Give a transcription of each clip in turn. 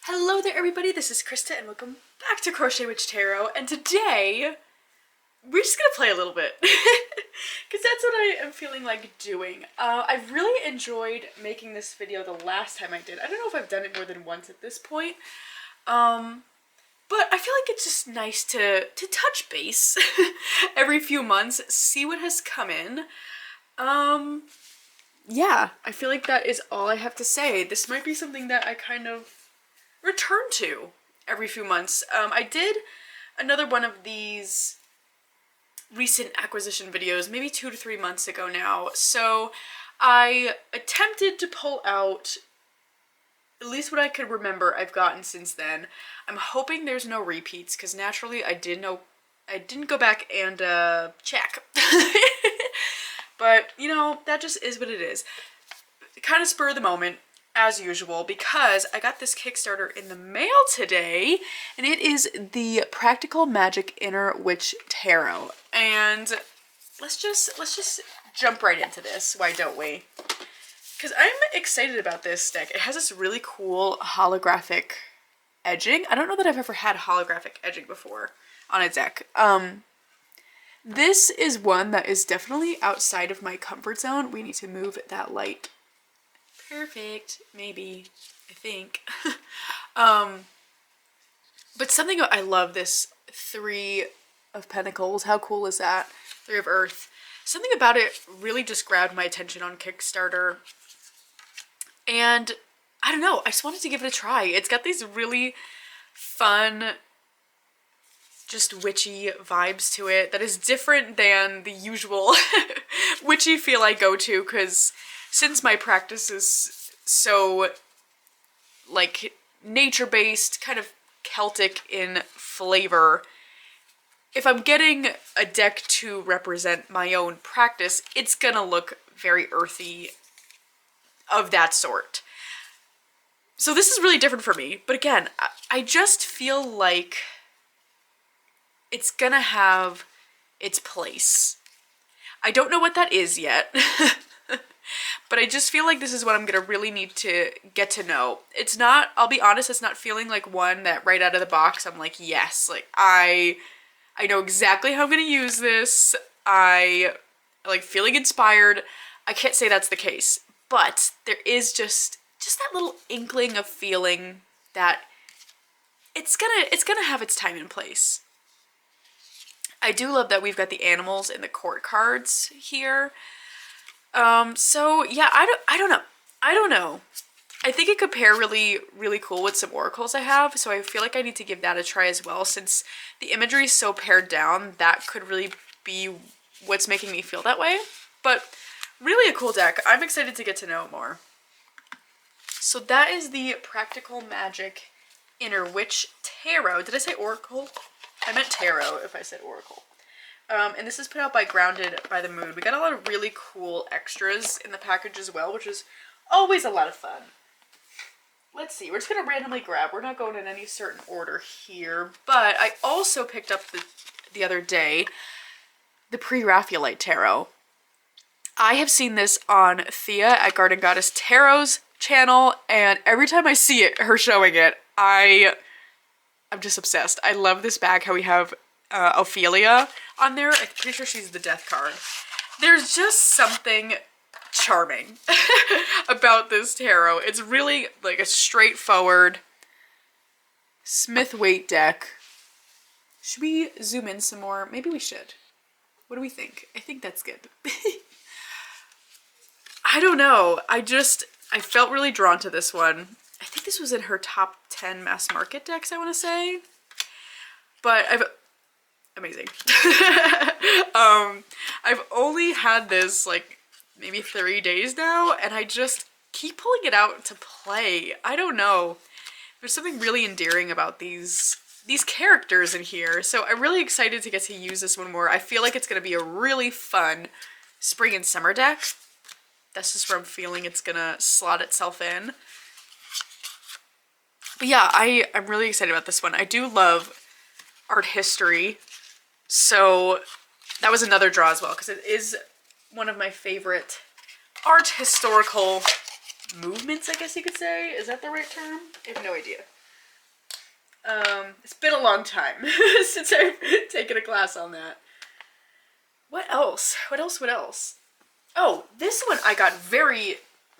Hello there everybody, this is Krista and welcome back to Crochet Witch Tarot, and today we're just gonna play a little bit because that's what I am feeling like doing. I've really enjoyed making this video the last time I did. I don't know if I've done it more than once at this point, but I feel like it's just nice to touch base every few months, see what has come in. Yeah, I feel like that is all I have to say. This might be something that I kind of return to every few months. I did another one of these recent acquisition videos maybe 2 to 3 months ago now, so I attempted to pull out at least what I could remember I've gotten since then. I'm hoping there's no repeats because naturally I didn't go back and check. But you know, that just is what it is. Kind of spur of the moment as usual, because I got this Kickstarter in the mail today, and it is the Practical Magic Inner Witch Tarot. And let's just jump right into this, why don't we? Because I'm excited about this deck. It has this really cool holographic edging. I don't know that I've ever had holographic edging before on a deck. This is one that is definitely outside of my comfort zone. We need to move that light. Perfect, maybe, I think. But something, I love this 3 of Pentacles. How cool is that? 3 of Earth. Something about it really just grabbed my attention on Kickstarter. And I don't know, I just wanted to give it a try. It's got these really fun, just witchy vibes to it that is different than the usual witchy feel I go to, because since my practice is so, like, nature-based, kind of Celtic in flavor, if I'm getting a deck to represent my own practice, it's gonna look very earthy, of that sort. So this is really different for me, but again, I just feel like it's gonna have its place. I don't know what that is yet. But I just feel like this is what I'm gonna really need to get to know. It's not, I'll be honest, it's not feeling like one that right out of the box I'm like, yes, like I know exactly how I'm gonna use this. I like feeling inspired. I can't say that's the case, but there is just that little inkling of feeling that it's gonna have its time and place. I do love that we've got the animals and the court cards here. So yeah, I don't know. I think it could pair really, really cool with some oracles I have, so I feel like I need to give that a try as well, since the imagery is so pared down. That could really be what's making me feel that way. But really a cool deck. I'm excited to get to know it more. So that is the Practical Magic Inner Witch Tarot. Did I say oracle? I meant tarot if I said oracle. And this is put out by Grounded by the Moon. We got a lot of really cool extras in the package as well, which is always a lot of fun. Let's see, we're just gonna randomly grab. We're not going in any certain order here, but I also picked up the other day the PreRaphaelite Tarot. I have seen this on Thea at Garden Goddess Tarot's channel, and every time I see it, her showing it, I'm just obsessed. I love this bag, how we have Ophelia on there. I'm pretty sure she's the death card. There's just something charming about this tarot. It's really like a straightforward Smith-Waite deck. Should we zoom in some more? Maybe we should. What do we think? I think that's good. I don't know. I felt really drawn to this one. I think this was in her top 10 mass market decks, I want to say. But amazing. I've only had this like maybe 3 days now, and I just keep pulling it out to play. I don't know. There's something really endearing about these characters in here, so I'm really excited to get to use this one more. I feel like it's going to be a really fun spring and summer deck. That's just where I'm feeling it's going to slot itself in. But yeah, I'm really excited about this one. I do love art history, so that was another draw as well, because it is one of my favorite art historical movements, I guess you could say. Is that the right term? I have no idea. It's been a long time since I've taken a class on that. What else? What else? What else? Oh, this one I got very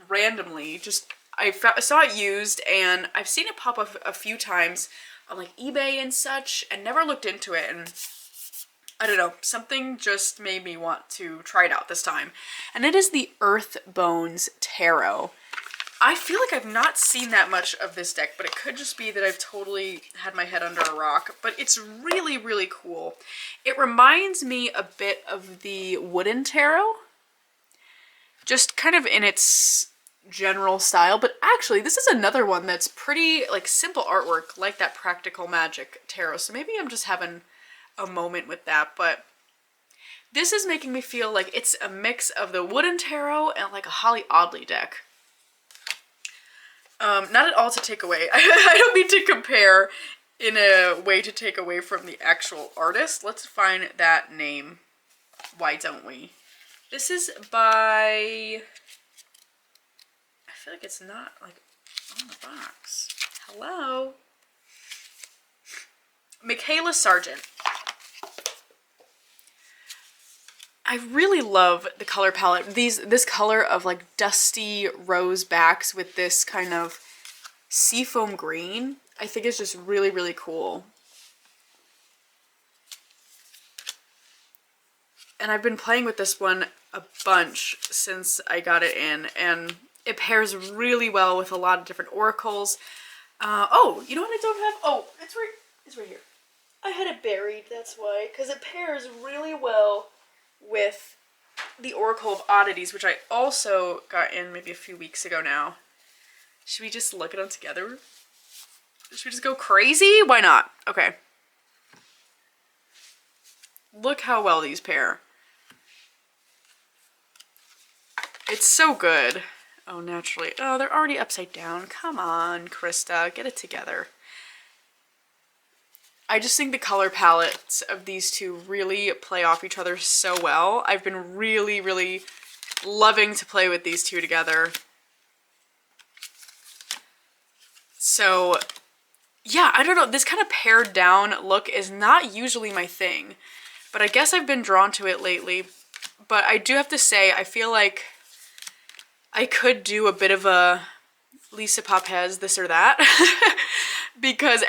randomly. Just I saw it used, and I've seen it pop up a few times on like eBay and such, and never looked into it. And I don't know, something just made me want to try it out this time. And it is the Earth Bones Tarot. I feel like I've not seen that much of this deck, but it could just be that I've totally had my head under a rock. But it's really, really cool. It reminds me a bit of the Wooden Tarot, just kind of in its general style. But actually, this is another one that's pretty like simple artwork, like that Practical Magic Tarot. So maybe I'm just having a moment with that. But this is making me feel like it's a mix of the Wooden Tarot and like a Holly Audley deck. Not at all to take away. I don't mean to compare in a way to take away from the actual artist. Let's find that name. Why don't we? This is by... I feel like it's not like on the box. Hello? Michaela Sargent. I really love the color palette. This color of like dusty rose backs with this kind of seafoam green, I think is just really, really cool. And I've been playing with this one a bunch since I got it in, and it pairs really well with a lot of different oracles. Oh, you know what I don't have? Oh, it's right here. I had it buried, that's why, because it pairs really well with the Oracle of Oddities, which I also got in maybe a few weeks ago now. Should we just look at them together? Should we just go crazy? Why not? Okay. Look how well these pair. It's so good. Oh, naturally. Oh, they're already upside down. Come on, Krista. Get it together. I just think the color palettes of these two really play off each other so well. I've been really, really loving to play with these two together. So, yeah, I don't know. This kind of pared down look is not usually my thing, but I guess I've been drawn to it lately. But I do have to say, I feel like I could do a bit of a Lisa Papez this or that because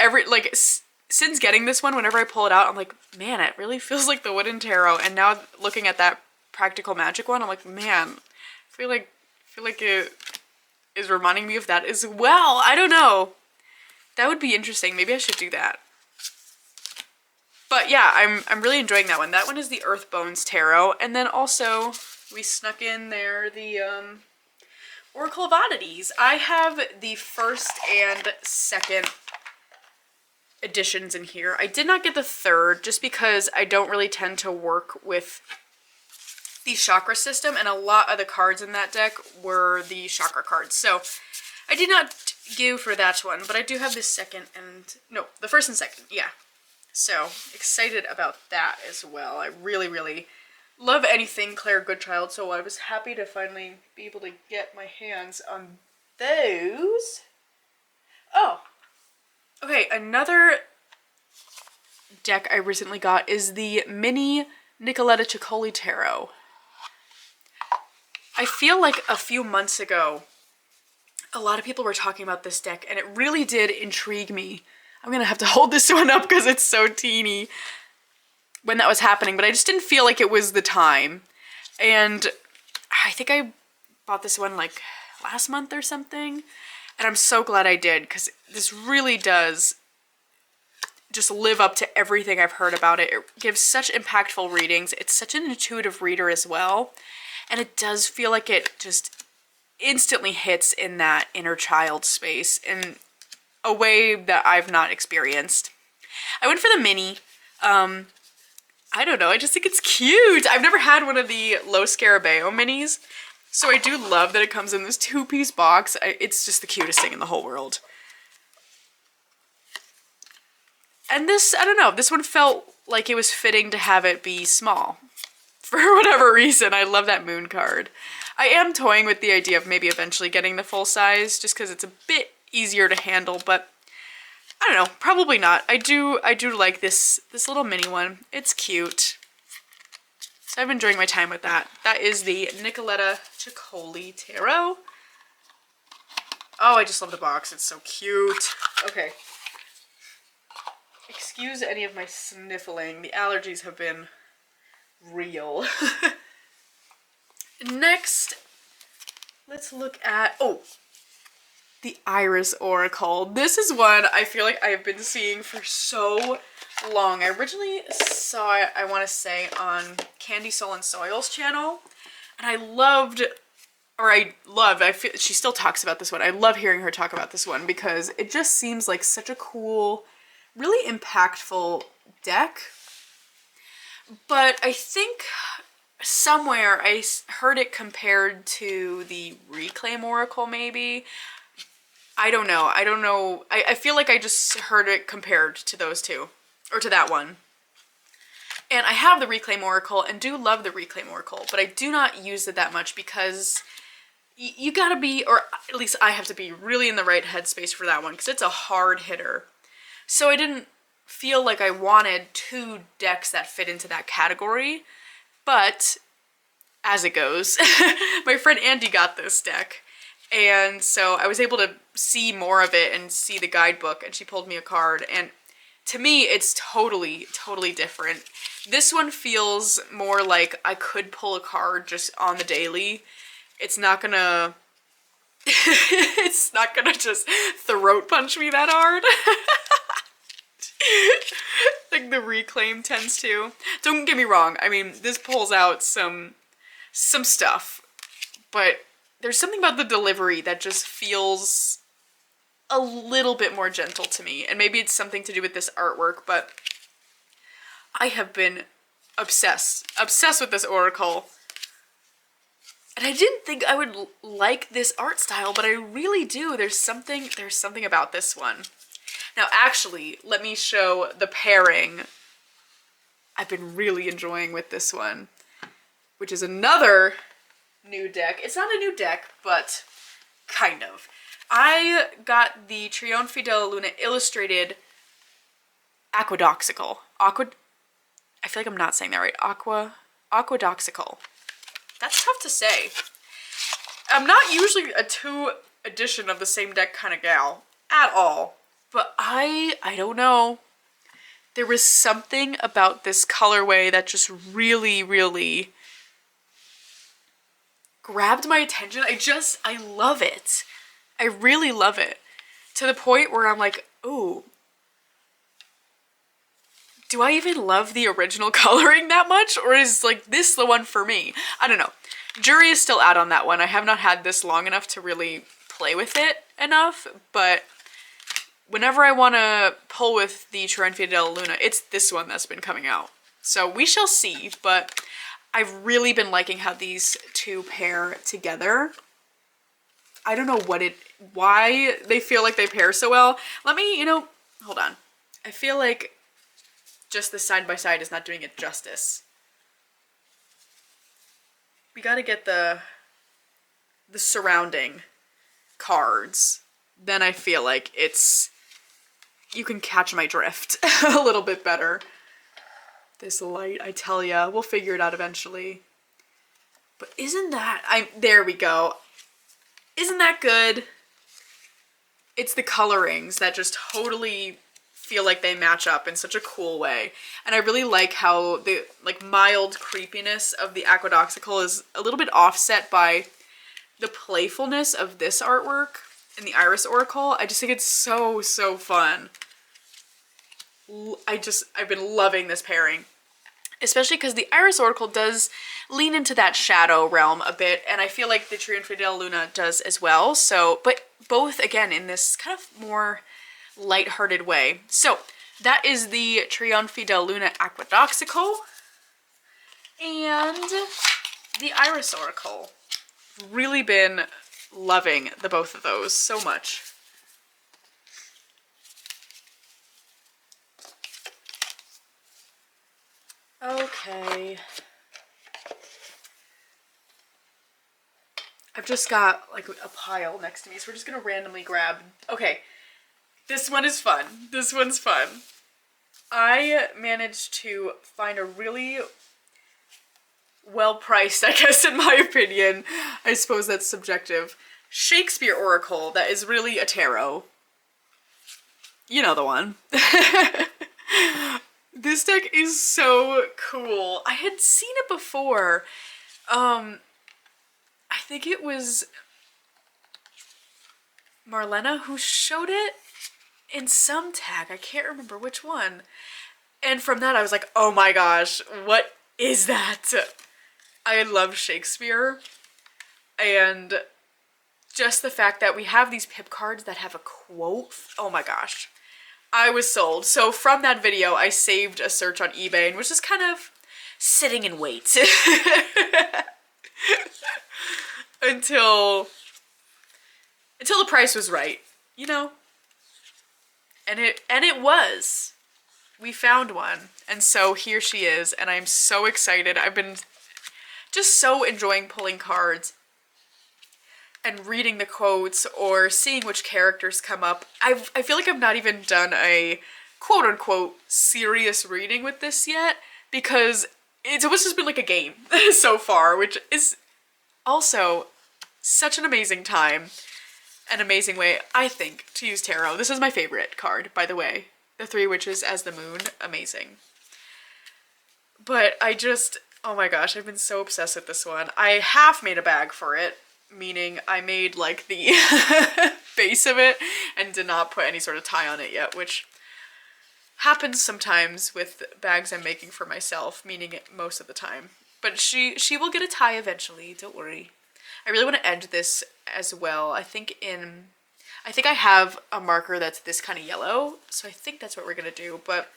since getting this one, whenever I pull it out, I'm like, man, it really feels like the Wooden Tarot. And now looking at that Practical Magic one, I'm like, man, I feel like it is reminding me of that as well. I don't know. That would be interesting. Maybe I should do that. But yeah, I'm really enjoying that one. That one is the Earth Bones Tarot. And then also, we snuck in there the Oracle of Oddities. I have the first and second editions in here. I did not get the third just because I don't really tend to work with the chakra system, and a lot of the cards in that deck were the chakra cards. So I did not go for that one, but I do have the the first and second, yeah. So excited about that as well. I really, really love anything Claire Goodchild, so I was happy to finally be able to get my hands on those. Oh, okay, another deck I recently got is the mini Nicoletta Chicoli Tarot. I feel like a few months ago, a lot of people were talking about this deck, and it really did intrigue me. I'm gonna have to hold this one up because it's so teeny when that was happening, but I just didn't feel like it was the time. And I think I bought this one like last month or something, and I'm so glad I did because this really does just live up to everything I've heard about it. It gives such impactful readings. It's such an intuitive reader as well. And it does feel like it just instantly hits in that inner child space in a way that I've not experienced. I went for the mini. I don't know. I just think it's cute. I've never had one of the Los Scarabeo minis. So I do love that it comes in this two-piece box. It's just the cutest thing in the whole world. And this, I don't know, this one felt like it was fitting to have it be small. For whatever reason, I love that moon card. I am toying with the idea of maybe eventually getting the full size, just because it's a bit easier to handle, but I don't know, probably not. I do like this little mini one. It's cute. So I've been enjoying my time with that. That is the Nicoletta Chicoli Tarot. Oh, I just love the box. It's so cute. Okay. Excuse any of my sniffling. The allergies have been real. Next, let's look at, oh, the Iris Oracle. This is one I feel like I've been seeing for so long. I originally saw it, I want to say, on Candy Soul and Soil's channel. And I feel she still talks about this one. I love hearing her talk about this one because it just seems like such a cool, really impactful deck. But I think somewhere I heard it compared to the Reclaim Oracle, maybe. I don't know. I feel like I just heard it compared to those two, or to that one. And I have the Reclaim Oracle and do love the Reclaim Oracle, but I do not use it that much because you gotta be, or at least I have to be, really in the right headspace for that one because it's a hard hitter. So I didn't feel like I wanted two decks that fit into that category, but as it goes, my friend Andy got this deck, and so I was able to see more of it and see the guidebook, and she pulled me a card, and to me it's totally different. This one feels more like I could pull a card just on the daily. It's not gonna it's not gonna just throat punch me that hard. Like the Reclaim tends to. Don't get me wrong, I mean, this pulls out some stuff, but there's something about the delivery that just feels a little bit more gentle to me, and maybe it's something to do with this artwork, but I have been obsessed with this Oracle. And I didn't think I would like this art style, but I really do. There's something about this one. Now, actually, let me show the pairing I've been really enjoying with this one, which is another new deck. It's not a new deck, but kind of. I got the Trionfi della Luna Illustrated Aquedoxical. I feel like I'm not saying that right. Aquedoxical. That's tough to say. I'm not usually a two edition of the same deck kind of gal at all, but I don't know. There was something about this colorway that just really grabbed my attention. I love it. I really love it. To the point where I'm like, ooh, do I even love the original coloring that much? Or is like this the one for me? I don't know. Jury is still out on that one. I have not had this long enough to really play with it enough, but whenever I want to pull with the Trionfi della Luna, it's this one that's been coming out. So we shall see, but I've really been liking how these two pair together. I don't know why they feel like they pair so well. Let me, hold on. I feel like just the side by side is not doing it justice. We gotta get the surrounding cards. Then I feel like you can catch my drift a little bit better. This light, I tell ya, we'll figure it out eventually. But isn't that, there we go. Isn't that good? It's the colorings that just totally feel like they match up in such a cool way. And I really like how the mild creepiness of the Aquedoxical is a little bit offset by the playfulness of this artwork in the Iris Oracle. I just think it's so fun. I've been loving this pairing. Especially because the Iris Oracle does lean into that shadow realm a bit, and I feel like the Trionfi della Luna does as well. So, but both, again, in this kind of more lighthearted way. So, that is the Trionfi della Luna Aquedoxical and the Iris Oracle. Really been loving the both of those so much. Okay. I've just got like a pile next to me, so we're just gonna randomly grab. Okay. This one is fun. This one's fun. I managed to find a really well-priced, I guess in my opinion, I suppose that's subjective, Shakespeare Oracle that is really a tarot. You know the one. This deck is so cool. I had seen it before. I think it was Marlena who showed it in some tag. I can't remember which one. And from that I was like, oh my gosh, what is that? I love Shakespeare. And just the fact that we have these pip cards that have a quote. Oh my gosh. I was sold. So from that video, I saved a search on eBay and was just kind of sitting in wait until the price was right, you know? And it was. We found one. And so here she is, and I'm so excited. I've been just so enjoying pulling cards and reading the quotes or seeing which characters come up. I feel like I've not even done a quote-unquote serious reading with this yet, because it's almost just been like a game so far, which is also such an amazing time, an amazing way, I think, to use tarot. This is my favorite card, by the way. The Three Witches as the moon, amazing. But I just, oh my gosh, I've been so obsessed with this one. I half made a bag for it, meaning I made like the base of it and did not put any sort of tie on it yet, which happens sometimes with bags I'm making for myself, meaning it most of the time. But she will get a tie eventually, don't worry. I really want to end this as well. I think I have a marker that's this kind of yellow, so I think that's what we're gonna do, but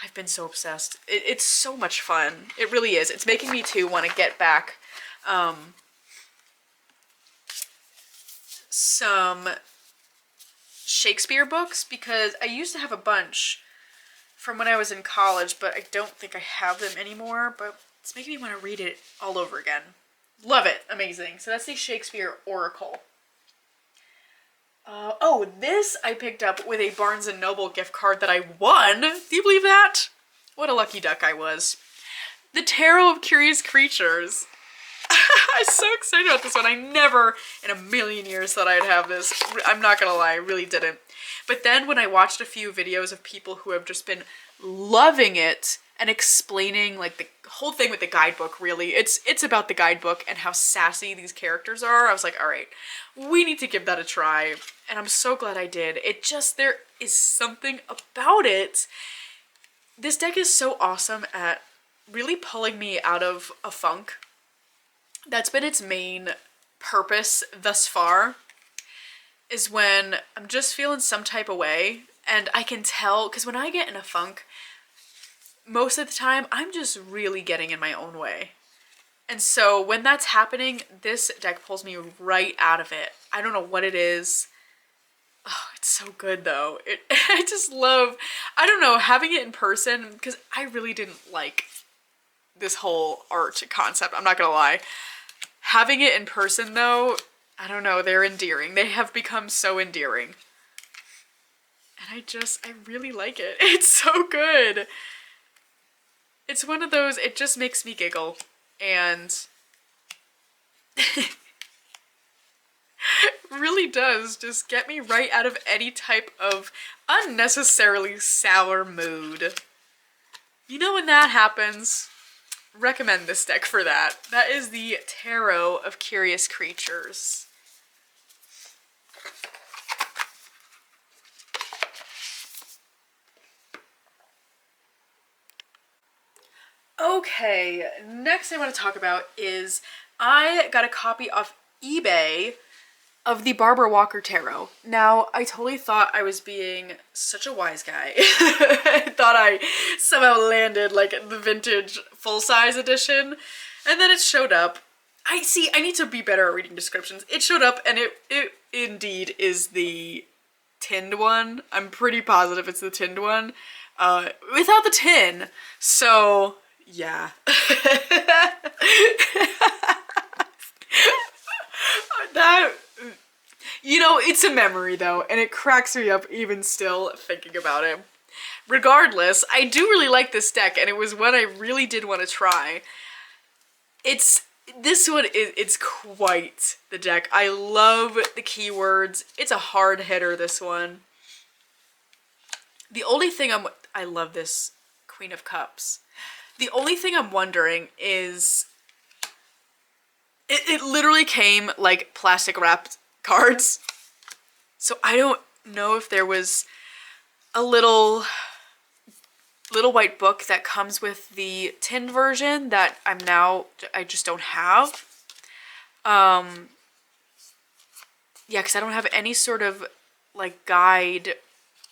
I've been so obsessed. It's so much fun. It really is. It's making me too want to get back some Shakespeare books, because I used to have a bunch from when I was in college, but I don't think I have them anymore, but it's making me want to read it all over again. Love it. Amazing. So that's the Shakespeare Oracle. Oh, this I picked up with a Barnes & Noble gift card that I won. Do you believe that? What a lucky duck I was. The Tarot of Curious Creatures. I'm so excited about this one. I never in a million years thought I'd have this. I'm not gonna lie, I really didn't. But then when I watched a few videos of people who have just been loving it and explaining like the whole thing with the guidebook, really, it's about the guidebook and how sassy these characters are, I was like, all right, we need to give that a try. And I'm so glad I did. It just, there is something about it. This deck is so awesome at really pulling me out of a funk. That's been its main purpose thus far, is when I'm just feeling some type of way, and I can tell, because when I get in a funk, most of the time, I'm just really getting in my own way. And so when that's happening, this deck pulls me right out of it. I don't know what it is. Oh, it's so good though. I just love, I don't know, having it in person, because I really didn't like this whole art concept, I'm not gonna lie. Having it in person though, I don't know, they're endearing. They have become so endearing. And I really like it. It's so good. It's one of those, it just makes me giggle. And really does just get me right out of any type of unnecessarily sour mood. You know when that happens? Recommend this deck for that. That is the Tarot of Curious Creatures. Okay, next I want to talk about is I got a copy off eBay of the Barbara Walker Tarot. Now, I totally thought I was being such a wise guy. I thought I somehow landed like the vintage full-size edition, and then it showed up. I need to be better at reading descriptions. It showed up and it indeed is the tinned one. I'm pretty positive it's the tinned one, without the tin. So, yeah. You know, it's a memory though, and it cracks me up even still thinking about it. Regardless, I do really like this deck, and it was one I really did want to try. This one it's quite the deck. I love the keywords. It's a hard hitter, this one. The only thing I love this Queen of Cups. The only thing I'm wondering is it literally came like plastic wrapped cards. So I don't know if there was a little white book that comes with the tin version that I just don't have. Yeah, because I don't have any sort of like guide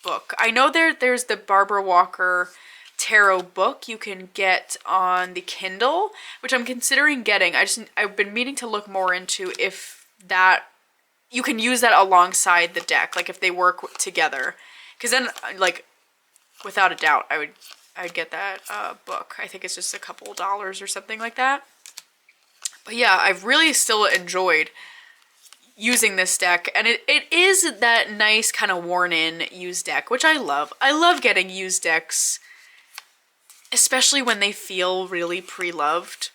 book. I know there's the Barbara Walker tarot book you can get on the Kindle, which I'm considering getting. I've been meaning to look more into if that you can use that alongside the deck, like if they work together, because then like without a doubt I'd get that book. I think it's just a couple dollars or something like that. But yeah, I've really still enjoyed using this deck, and it is that nice kind of worn in used deck, which I love. I love getting used decks, especially when they feel really pre-loved,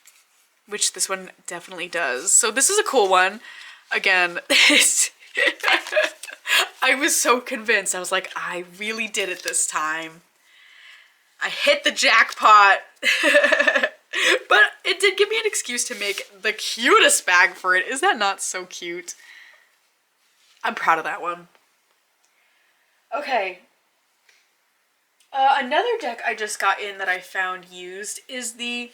which this one definitely does. So this is a cool one. Again, I was so convinced. I was like, I really did it this time. I hit the jackpot. But it did give me an excuse to make the cutest bag for it. Is that not so cute? I'm proud of that one. Okay. Another deck I just got in that I found used is the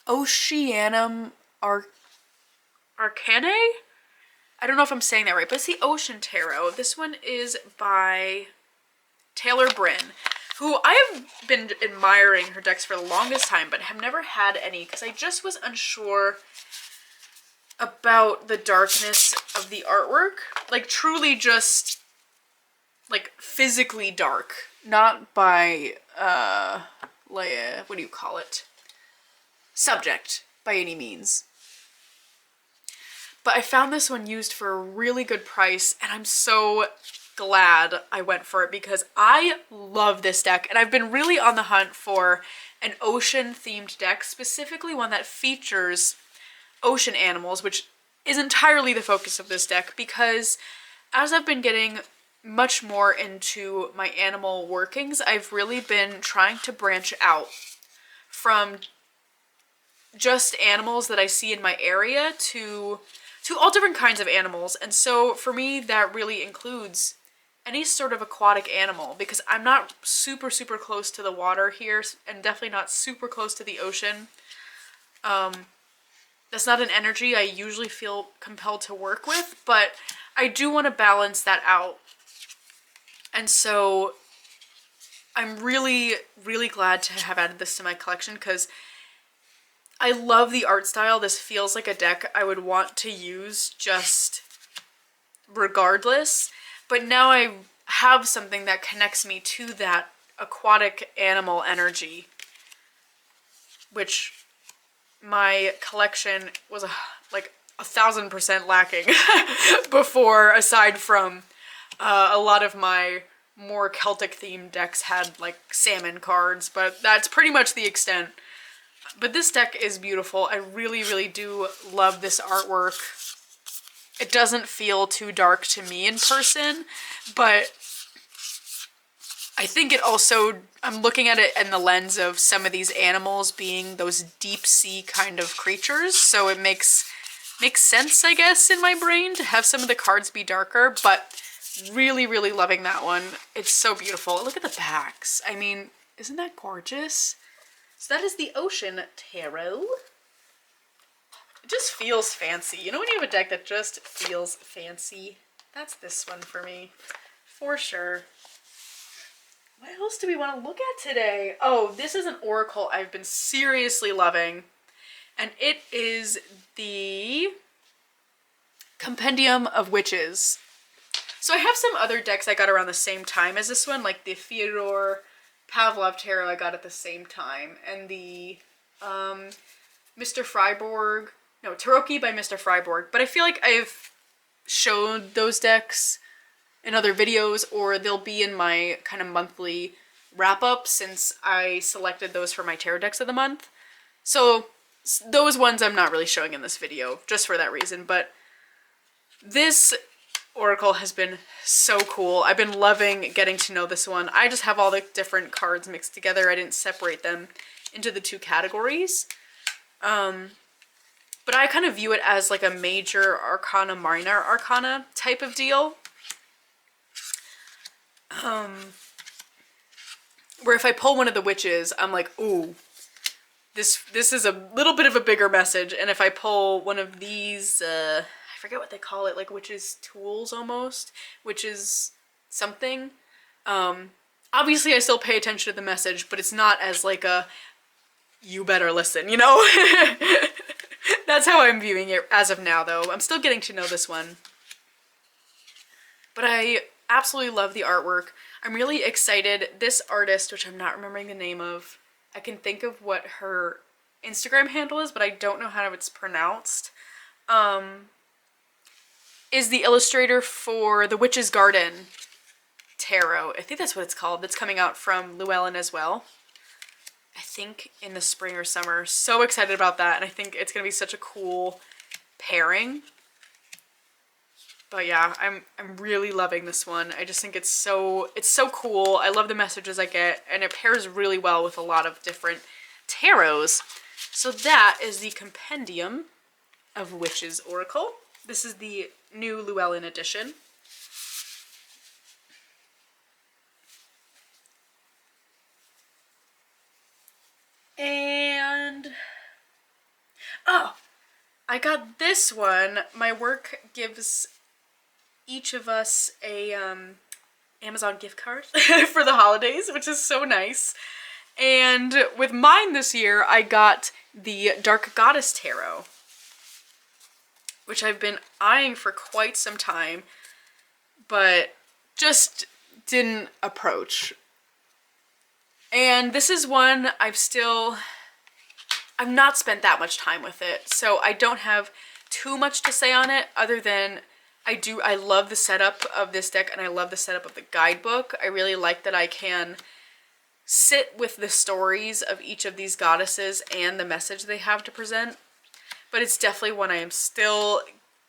Oceanum Arcane? I don't know if I'm saying that right, but it's the Ocean Tarot. This one is by Taylor Bryn, who I have been admiring her decks for the longest time, but have never had any because I just was unsure about the darkness of the artwork. Like, truly just, like, physically dark. Not by, like, what do you call it? Subject, by any means. But I found this one used for a really good price, and I'm so glad I went for it because I love this deck, and I've been really on the hunt for an ocean themed deck, specifically one that features ocean animals, which is entirely the focus of this deck, because as I've been getting much more into my animal workings, I've really been trying to branch out from just animals that I see in my area to all different kinds of animals. And so for me, that really includes any sort of aquatic animal, because I'm not super close to the water here, and definitely not super close to the ocean. That's not an energy I usually feel compelled to work with, but I do want to balance that out. And so I'm really glad to have added this to my collection because I love the art style. This feels like a deck I would want to use just regardless. But now I have something that connects me to that aquatic animal energy, which my collection was like 1000% lacking before, aside from a lot of my more Celtic themed decks had like salmon cards, but that's pretty much the extent. But this deck is beautiful. I really do love this artwork. It doesn't feel too dark to me in person, but I think it also, I'm looking at it in the lens of some of these animals being those deep sea kind of creatures, so it makes sense, I guess, in my brain to have some of the cards be darker, but really loving that one. It's so beautiful. Look at the backs. I mean, isn't that gorgeous? So that is the Ocean Tarot. It just feels fancy. You know when you have a deck that just feels fancy? That's this one for me, for sure. What else do we want to look at today? Oh, this is an oracle I've been seriously loving, and it is the Compendium of Witches. So I have some other decks I got around the same time as this one, like the Fyodor Pavlov Tarot I got at the same time, and the Mr. Freiborg, no, Taroki by Mr. Freiborg, but I feel like I've showed those decks in other videos, or they'll be in my kind of monthly wrap-up since I selected those for my tarot decks of the month. So those ones I'm not really showing in this video, just for that reason. But this oracle has been so cool. I've been loving getting to know this one. I just have all the different cards mixed together. I didn't separate them into the two categories. But I kind of view it as like a major arcana, minor arcana type of deal. Where if I pull one of the witches, I'm like, ooh, this is a little bit of a bigger message. And if I pull one of these, I forget what they call it, like witches' tools almost, witches something. Obviously I still pay attention to the message, but it's not as like a, you better listen, you know? That's how I'm viewing it as of now, though. I'm still getting to know this one. But I absolutely love the artwork. I'm really excited. This artist, which I'm not remembering the name of, I can think of what her Instagram handle is, but I don't know how it's pronounced, is the illustrator for the Witch's Garden Tarot. I think that's what it's called. That's coming out from Llewellyn as well. I think in the spring or summer. So excited about that, and I think it's gonna be such a cool pairing. But yeah, I'm really loving this one. I just think it's so cool. I love the messages I get, and it pairs really well with a lot of different tarots. So that is the Compendium of Witches Oracle. This is the new Llewellyn edition. And oh, I got this one. My work gives each of us a Amazon gift card for the holidays, which is so nice. And with mine this year, I got the Dark Goddess Tarot, which I've been eyeing for quite some time, but just didn't approach. And this is one I've not spent that much time with it, so I don't have too much to say on it other than I love the setup of this deck, and I love the setup of the guidebook. I really like that I can sit with the stories of each of these goddesses and the message they have to present. But it's definitely one I am still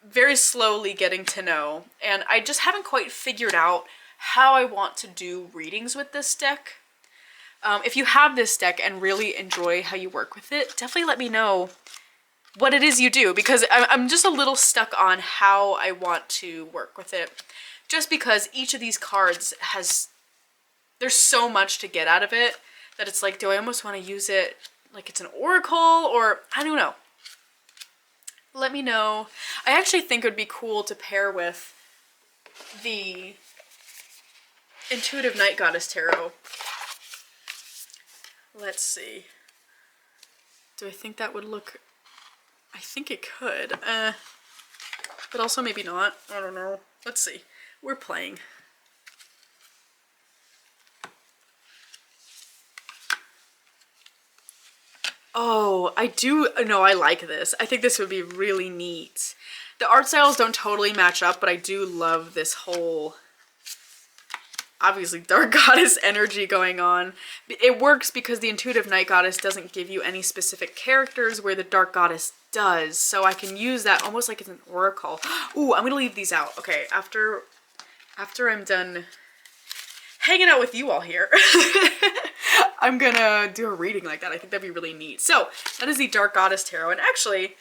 very slowly getting to know, and I just haven't quite figured out how I want to do readings with this deck. If you have this deck and really enjoy how you work with it, definitely let me know what it is you do, because I'm just a little stuck on how I want to work with it. Just because each of these cards there's so much to get out of it that it's like, do I almost want to use it like it's an oracle, or I don't know. Let me know. I actually think it would be cool to pair with the Intuitive Night Goddess Tarot. Let's see. Do I think that would look... I think it could. But also maybe not. I don't know. Let's see. We're playing. Oh, I do... No, I like this. I think this would be really neat. The art styles don't totally match up, but I do love this whole... obviously Dark Goddess energy going on. It works because the Intuitive Night Goddess doesn't give you any specific characters, where the Dark Goddess does. So I can use that almost like it's an oracle. Ooh, I'm gonna leave these out. Okay, after I'm done hanging out with you all here, I'm gonna do a reading like that. I think that'd be really neat. So that is the Dark Goddess Tarot, and actually,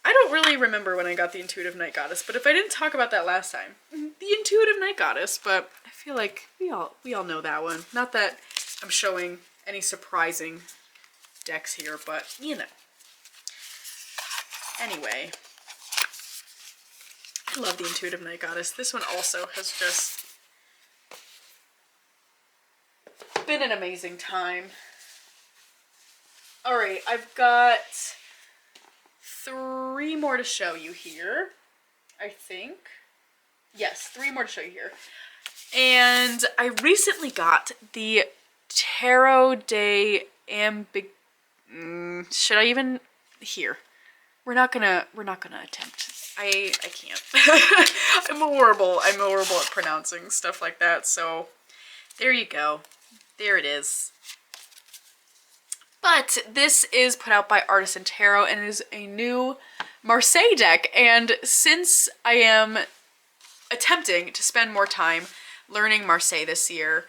I don't really remember when I got the Intuitive Night Goddess, but if I didn't talk about that last time, the Intuitive Night Goddess, but I feel like we all know that one. Not that I'm showing any surprising decks here, but you know. Anyway, I love the Intuitive Night Goddess. This one also has just been an amazing time. Alright, I've got 3 more to show you here, I think. Yes, 3 more to show you here. And I recently got the Tarot de Should I even... Here. We're not gonna attempt I can't. I'm horrible at pronouncing stuff like that, so there you go. There it is. But this is put out by Artisan Tarot and is a new Marseille deck, and since I am attempting to spend more time learning Marseille this year,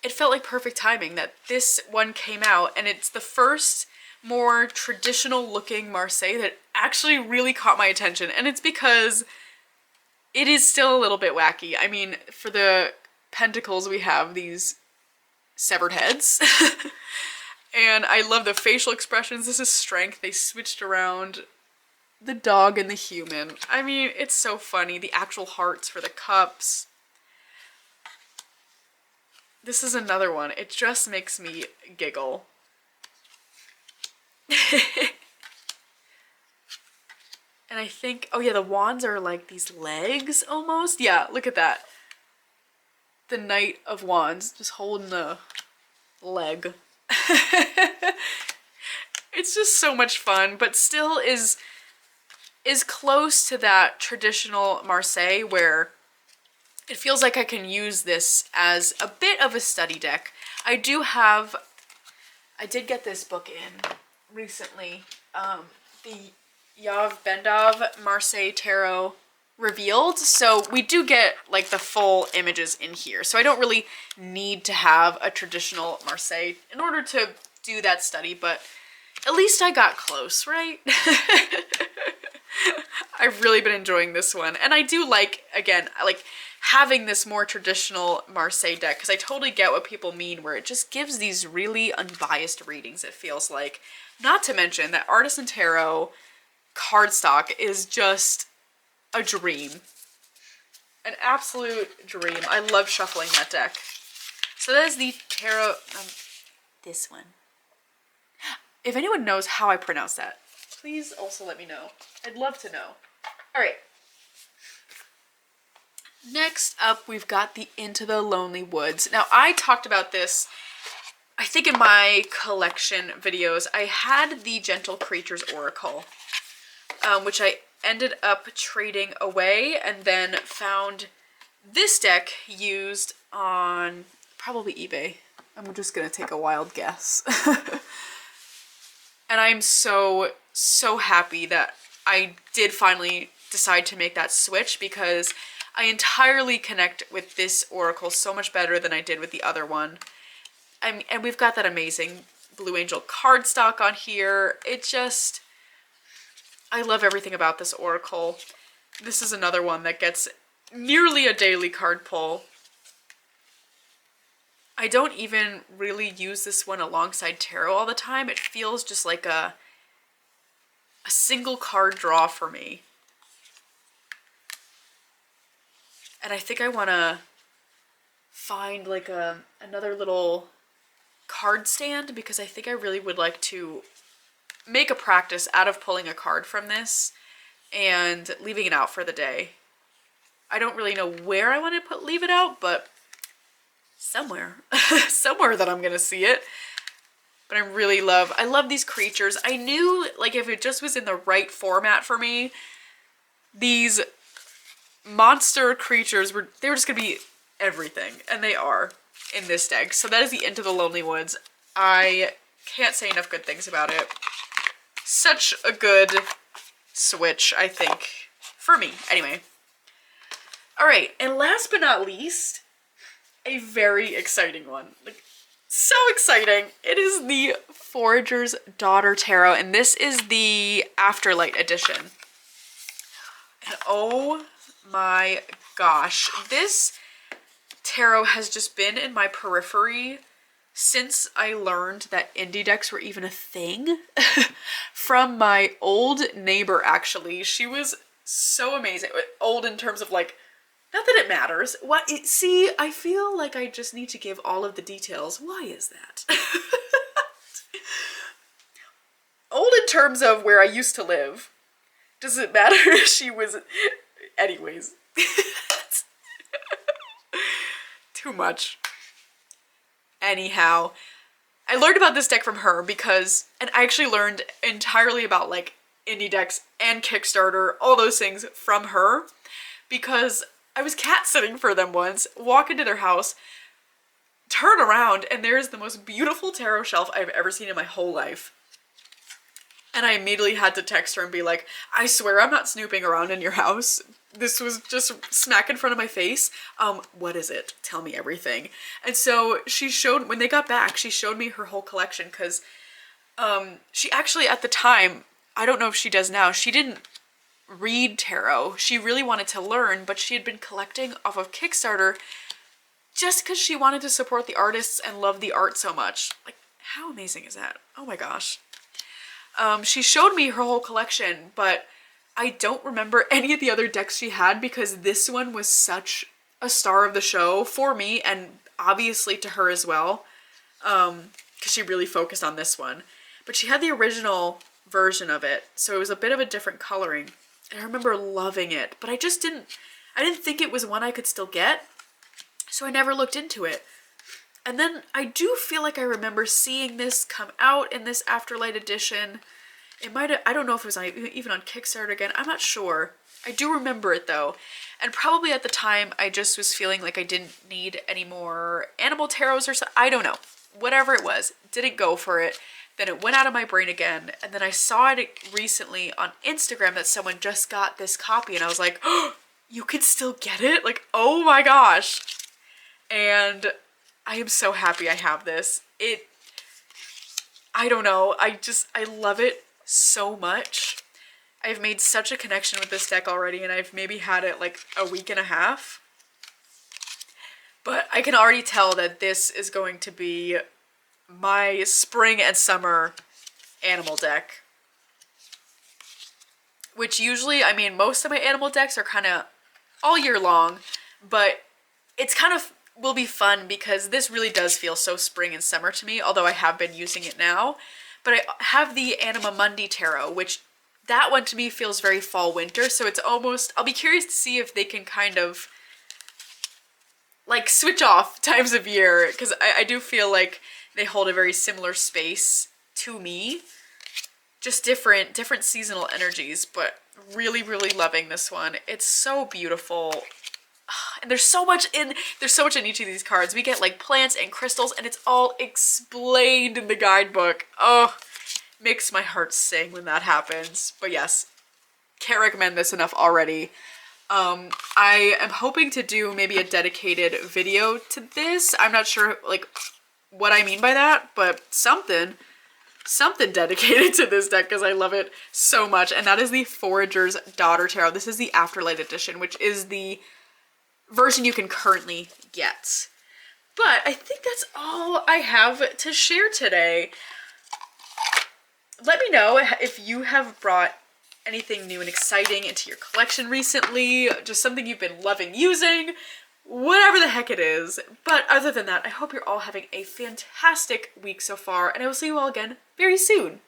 it felt like perfect timing that this one came out, and it's the first more traditional looking Marseille that actually really caught my attention, and it's because it is still a little bit wacky. I mean, for the pentacles we have these severed heads and I love the facial expressions. This is strength. They switched around the dog and the human. I mean, it's so funny. The actual hearts for the cups. This is another one. It just makes me giggle. And I think, oh yeah, the wands are like these legs almost. Yeah, look at that. The Knight of Wands just holding the leg. It's just so much fun, but still is close to that traditional Marseille where it feels like I can use this as a bit of a study deck. I did get this book in recently, the Yav Bendov Marseille Tarot Revealed, so we do get like the full images in here, so I don't really need to have a traditional Marseille in order to do that study, but at least I got close, right? I've really been enjoying this one, and I do like, again, I like having this more traditional Marseille deck, because I totally get what people mean where it just gives these really unbiased readings, it feels like. Not to mention that Artisan Tarot cardstock is just a dream. An absolute dream. I love shuffling that deck. So that is the tarot, this one. If anyone knows how I pronounce that, please also let me know. I'd love to know. All right. Next up, we've got the Into the Lonely Woods. Now, I talked about this, I think in my collection videos. I had the Gentle Creatures Oracle, which I ended up trading away, and then found this deck used on probably eBay. I'm just gonna take a wild guess. And I'm so happy that I did finally decide to make that switch, because I entirely connect with this oracle so much better than I did with the other one. And we've got that amazing Blue Angel cardstock on here. It just, I love everything about this oracle. This is another one that gets nearly a daily card pull. I don't even really use this one alongside tarot all the time. It feels just like a single card draw for me. And I think I want to find like another little card stand, because I think I really would like to make a practice out of pulling a card from this and leaving it out for the day. I don't really know where I want to leave it out, but somewhere. Somewhere that I'm gonna see it. But I love these creatures. I knew, like, if it just was in the right format for me, these monster creatures they were just gonna be everything, and they are in this deck. So that is the Into the Lonely Woods. I can't say enough good things about it. Such a good switch, I think, for me. Anyway. All right, and last but not least, a very exciting one. Like, so exciting. It is the Foragers Daughter Tarot, and this is the Afterlight edition. And oh my gosh, this tarot has just been in my periphery since I learned that indie decks were even a thing. From my old neighbor, actually. She was so amazing. Old in terms of, like, not that it matters. See, I feel like I just need to give all of the details. Why is that? Old in terms of where I used to live. Does it matter if she was... Anyways. Too much. Anyhow, I learned about this deck from her because... And I actually learned entirely about, like, indie decks and Kickstarter, all those things from her, because I was cat sitting for them once, walk into their house, turn around, and there's the most beautiful tarot shelf I've ever seen in my whole life. And I immediately had to text her and be like, I swear I'm not snooping around in your house. This was just smack in front of my face. What is it? Tell me everything. And so she showed, when they got back, she showed me her whole collection, because she actually, at the time, I don't know if she does now, she didn't read tarot. She really wanted to learn, but she had been collecting off of Kickstarter just because she wanted to support the artists and love the art so much. Like, how amazing is that? Oh my gosh. She showed me her whole collection, but I don't remember any of the other decks she had, because this one was such a star of the show for me, and obviously to her as well, because she really focused on this one. But she had the original version of it, so it was a bit of a different coloring. And I remember loving it, but I didn't think it was one I could still get, so I never looked into it. And then I do feel like I remember seeing this come out in this Afterlight edition. It might have, I don't know if it was even on Kickstarter again, I'm not sure. I do remember it though. And probably at the time I just was feeling like I didn't need any more animal tarots or something. I don't know. Whatever it was, didn't go for it. Then it went out of my brain again. And then I saw it recently on Instagram that someone just got this copy, and I was like, oh, you can still get it? Like, oh my gosh. And I am so happy I have this. I don't know, I love it so much. I've made such a connection with this deck already, and I've maybe had it like a week and a half. But I can already tell that this is going to be my spring and summer animal deck. Which usually, I mean, most of my animal decks are kind of all year long, but it's kind of will be fun because this really does feel so spring and summer to me, although I have been using it now. But I have the Anima Mundi Tarot, which that one to me feels very fall winter, so it's almost, I'll be curious to see if they can kind of like switch off times of year, because I do feel like they hold a very similar space to me, just different seasonal energies, but really loving this one. It's so beautiful. And there's so much in each of these cards. We get like plants and crystals, and it's all explained in the guidebook. Oh, makes my heart sing when that happens. But yes, can't recommend this enough already. I am hoping to do maybe a dedicated video to this. I'm not sure like what I mean by that, but something dedicated to this deck because I love it so much. And that is the Foragers Daughter Tarot. This is the Afterlight edition, which is the version you can currently get. But I think that's all I have to share today. Let me know if you have brought anything new and exciting into your collection recently, just something you've been loving using, whatever the heck it is. But other than that, I hope you're all having a fantastic week so far, and I will see you all again very soon.